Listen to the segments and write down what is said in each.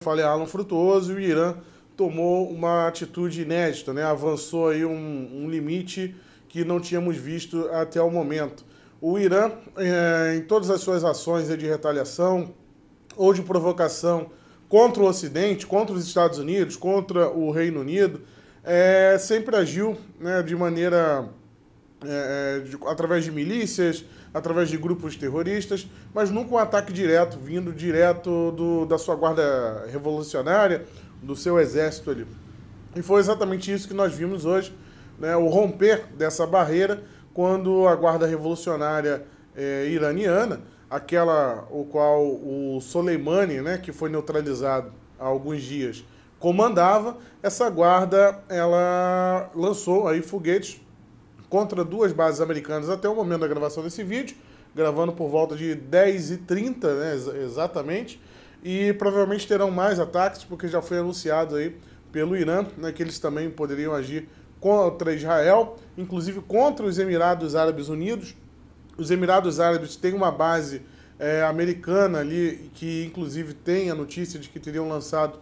falei, Alan Frutuoso, e o Irã tomou uma atitude inédita, né? Avançou aí um limite que não tínhamos visto até o momento. O Irã, em todas as suas ações de retaliação ou de provocação contra o Ocidente, contra os Estados Unidos, contra o Reino Unido, sempre agiu, né, de maneira através de milícias, através de grupos terroristas, mas nunca um ataque direto, vindo direto da sua guarda revolucionária, do seu exército ali. E foi exatamente isso que nós vimos hoje, né, o romper dessa barreira, quando a guarda revolucionária iraniana, aquela o qual o Soleimani, né, que foi neutralizado há alguns dias, comandava, essa guarda ela lançou aí foguetes contra duas bases americanas até o momento da gravação desse vídeo, gravando por volta de 10h30, né, exatamente, e provavelmente terão mais ataques, porque já foi anunciado aí pelo Irã, né, que eles também poderiam agir contra Israel, inclusive contra os Emirados Árabes Unidos. Os Emirados Árabes têm uma base americana ali, que inclusive tem a notícia de que teriam lançado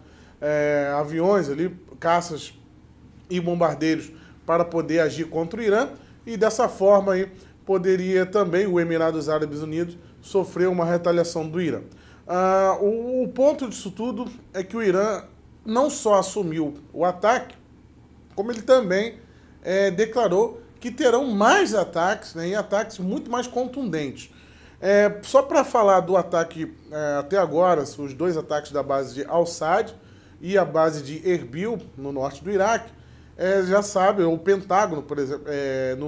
aviões ali, caças e bombardeiros para poder agir contra o Irã, e dessa forma aí poderia também o Emirados Árabes Unidos sofrer uma retaliação do Irã. O ponto disso tudo é que o Irã não só assumiu o ataque, como ele também declarou que terão mais ataques, né, e ataques muito mais contundentes. Só para falar do ataque até agora, os dois ataques da base de Al-Sad e a base de Erbil, no norte do Iraque, já sabe, o Pentágono, por exemplo,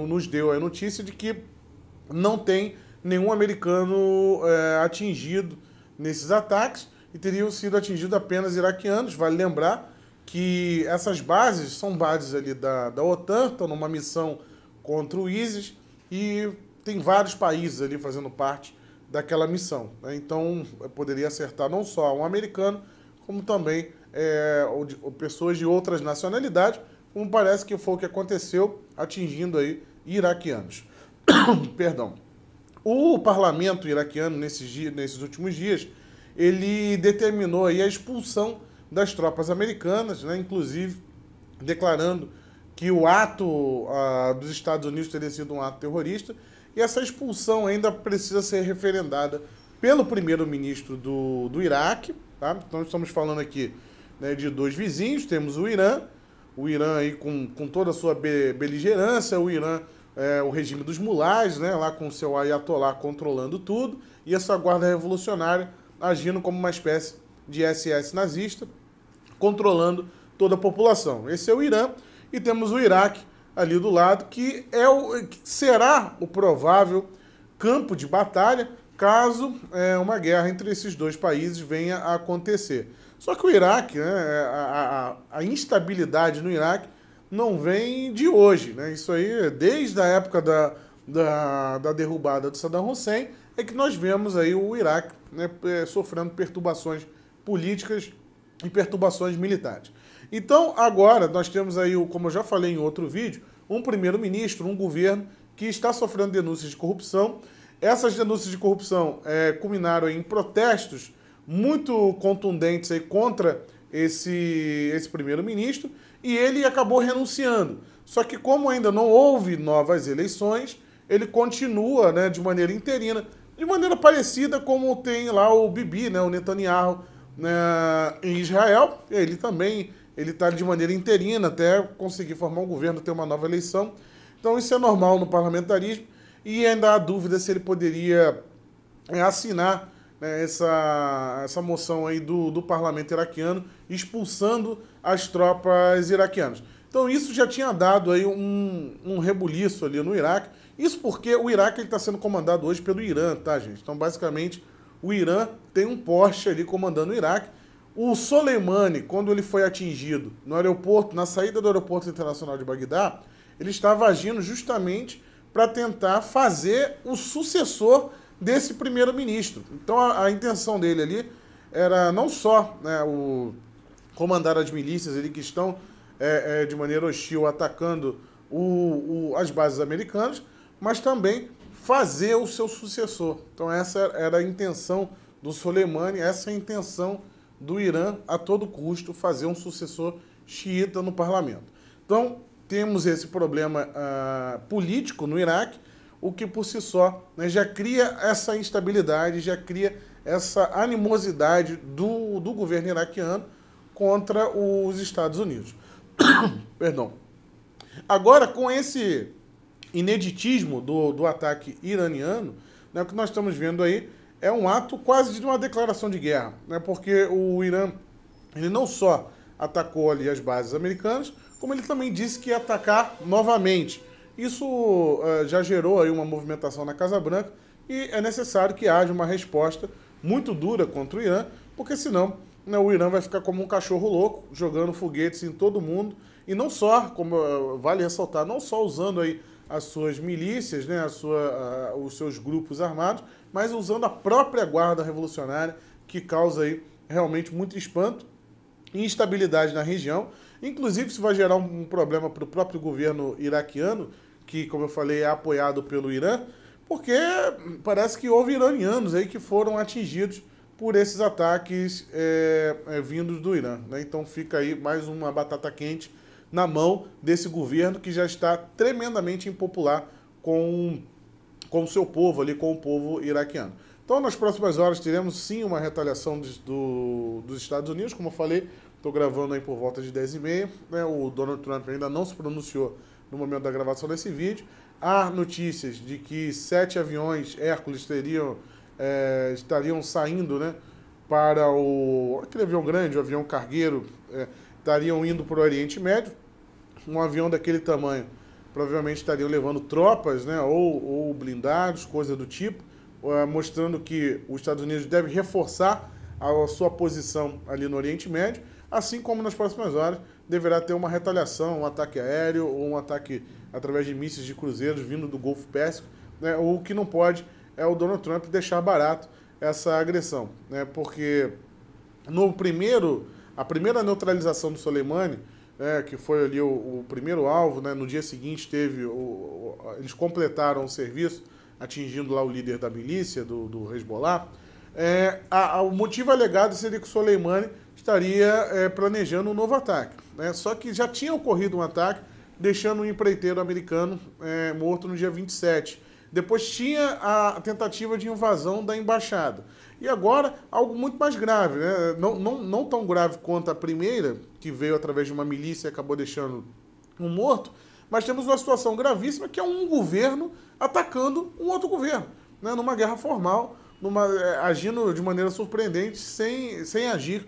nos deu a notícia de que não tem nenhum americano atingido nesses ataques e teriam sido atingidos apenas iraquianos. Vale lembrar que essas bases são bases ali da OTAN, estão numa missão contra o ISIS e tem vários países ali fazendo parte daquela missão, né? Então poderia acertar não só um americano, como também pessoas de outras nacionalidades, como parece que foi o que aconteceu, atingindo aí iraquianos. Perdão. O parlamento iraquiano, nesses últimos dias, ele determinou aí a expulsão das tropas americanas, né, inclusive declarando que o ato dos Estados Unidos teria sido um ato terrorista, e essa expulsão ainda precisa ser referendada pelo primeiro-ministro do Iraque, tá? Então estamos falando aqui, né, de dois vizinhos, temos o Irã aí com toda a sua beligerância, o Irã, o regime dos mulás, né, lá com o seu ayatollah controlando tudo, e essa guarda revolucionária agindo como uma espécie de SS nazista, controlando toda a população. Esse é o Irã, e temos o Iraque ali do lado, que será o provável campo de batalha caso uma guerra entre esses dois países venha a acontecer. Só que o Iraque, né, a instabilidade no Iraque não vem de hoje, né? Isso aí, desde a época da derrubada do Saddam Hussein, é que nós vemos aí o Iraque, né, sofrendo perturbações políticas e perturbações militares. Então, agora, nós temos aí, como eu já falei em outro vídeo, um primeiro-ministro, um governo que está sofrendo denúncias de corrupção. Essas denúncias de corrupção culminaram em protestos muito contundentes aí contra esse primeiro-ministro, e ele acabou renunciando. Só que como ainda não houve novas eleições, ele continua, né, de maneira interina, de maneira parecida como tem lá o Bibi, né, o Netanyahu, né, em Israel. Ele também está de maneira interina até conseguir formar um governo, ter uma nova eleição. Então isso é normal no parlamentarismo, e ainda há dúvida se ele poderia assinar, né, essa moção aí do parlamento iraquiano, expulsando as tropas iraquianas. Então isso já tinha dado aí um rebuliço ali no Iraque. Isso porque o Iraque está sendo comandado hoje pelo Irã, tá, gente? Então, basicamente, o Irã tem um Porsche ali comandando o Iraque. O Soleimani, quando ele foi atingido no aeroporto, na saída do aeroporto internacional de Bagdá, ele estava agindo justamente para tentar fazer o sucessor desse primeiro-ministro. Então, a intenção dele ali era não só, né, comandar as milícias ali que estão de maneira hostil atacando as bases americanas, mas também fazer o seu sucessor. Então essa era a intenção do Soleimani, essa é a intenção do Irã, a todo custo, fazer um sucessor xiita no parlamento. Então, temos esse problema político no Iraque, o que por si só, né, já cria essa instabilidade, já cria essa animosidade do governo iraquiano contra os Estados Unidos. Perdão. Agora, com esse ineditismo do ataque iraniano, né, o que nós estamos vendo aí é um ato quase de uma declaração de guerra, né, porque o Irã ele não só atacou ali as bases americanas, como ele também disse que ia atacar novamente. Isso já gerou aí uma movimentação na Casa Branca e é necessário que haja uma resposta muito dura contra o Irã, porque senão, né, o Irã vai ficar como um cachorro louco, jogando foguetes em todo mundo, e não só, como vale ressaltar, não só usando aí as suas milícias, né, os seus grupos armados, mas usando a própria guarda revolucionária, que causa aí realmente muito espanto e instabilidade na região. Inclusive, isso vai gerar um problema para o próprio governo iraquiano, que, como eu falei, é apoiado pelo Irã, porque parece que houve iranianos aí que foram atingidos por esses ataques vindos do Irã, né? Então fica aí mais uma batata quente na mão desse governo que já está tremendamente impopular com o seu povo ali, com o povo iraquiano. Então, nas próximas horas, teremos sim uma retaliação dos Estados Unidos, como eu falei, estou gravando aí por volta de 10h30, né? O Donald Trump ainda não se pronunciou no momento da gravação desse vídeo. Há notícias de que 7 aviões Hércules estariam saindo, né, para aquele avião grande, o avião cargueiro, estariam indo para o Oriente Médio. Um avião daquele tamanho provavelmente estariam levando tropas, né, ou blindados, coisa do tipo, mostrando que os Estados Unidos devem reforçar a sua posição ali no Oriente Médio, assim como nas próximas horas deverá ter uma retaliação, um ataque aéreo ou um ataque através de mísseis de cruzeiros vindo do Golfo Pérsico, né? O que não pode é o Donald Trump deixar barato essa agressão, né? Porque a primeira neutralização do Soleimani, que foi ali o primeiro alvo, né? No dia seguinte eles completaram o serviço, atingindo lá o líder da milícia, do Hezbollah. O motivo alegado seria que o Soleimani estaria planejando um novo ataque, né? Só que já tinha ocorrido um ataque, deixando um empreiteiro americano morto no dia 27. Depois tinha a tentativa de invasão da embaixada. E agora, algo muito mais grave, né? Não tão grave quanto a primeira, que veio através de uma milícia e acabou deixando um morto, mas temos uma situação gravíssima, que é um governo atacando um outro governo, né? Numa guerra formal, agindo de maneira surpreendente, sem agir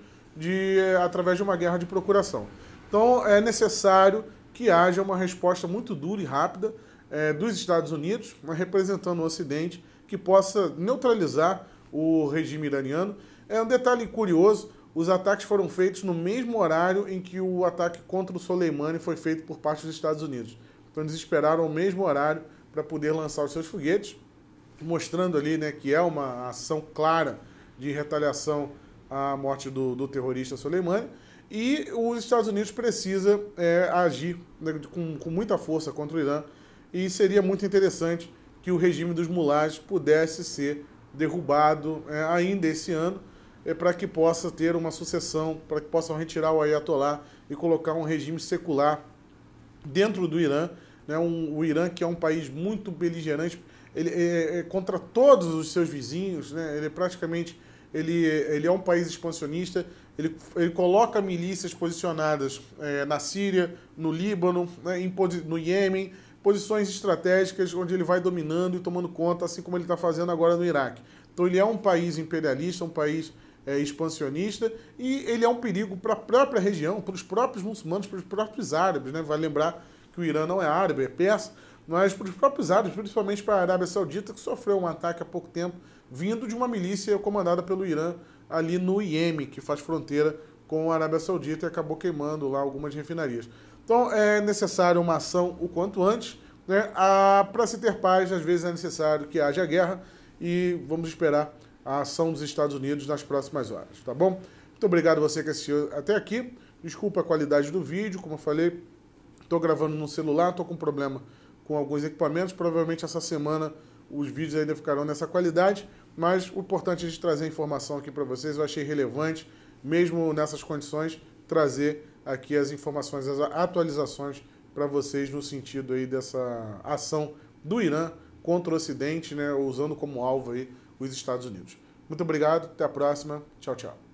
através de uma guerra de procuração. Então, é necessário que haja uma resposta muito dura e rápida dos Estados Unidos, representando o Ocidente, que possa neutralizar o regime iraniano. Um detalhe curioso, os ataques foram feitos no mesmo horário em que o ataque contra o Soleimani foi feito por parte dos Estados Unidos. Então eles esperaram o mesmo horário para poder lançar os seus foguetes, mostrando ali, né, que é uma ação clara de retaliação à morte do terrorista Soleimani. E os Estados Unidos precisa agir, né, com muita força contra o Irã, e seria muito interessante que o regime dos mulás pudesse ser derrubado ainda esse ano, para que possa ter uma sucessão, para que possam retirar o Ayatollah e colocar um regime secular dentro do Irã, né? O Irã, que é um país muito beligerante, ele é contra todos os seus vizinhos, né? Ele é um país expansionista, ele coloca milícias posicionadas na Síria, no Líbano, né, no Iêmen, posições estratégicas onde ele vai dominando e tomando conta, assim como ele está fazendo agora no Iraque. Então ele é um país imperialista, um país expansionista, e ele é um perigo para a própria região, para os próprios muçulmanos, para os próprios árabes, né? Vai lembrar que o Irã não é árabe, é persa, mas para os próprios árabes, principalmente para a Arábia Saudita, que sofreu um ataque há pouco tempo, vindo de uma milícia comandada pelo Irã ali no Iêmen, que faz fronteira com a Arábia Saudita e acabou queimando lá algumas refinarias. Então é necessário uma ação o quanto antes, né? Para se ter paz, às vezes é necessário que haja guerra, e vamos esperar a ação dos Estados Unidos nas próximas horas, tá bom? Muito obrigado a você que assistiu até aqui. Desculpa a qualidade do vídeo, como eu falei, estou gravando no celular, estou com problema com alguns equipamentos, provavelmente essa semana os vídeos ainda ficarão nessa qualidade, mas o importante é a gente trazer a informação aqui para vocês, eu achei relevante mesmo nessas condições, trazer aqui as informações, as atualizações para vocês no sentido aí dessa ação do Irã contra o Ocidente, né, usando como alvo aí os Estados Unidos. Muito obrigado, até a próxima. Tchau, tchau.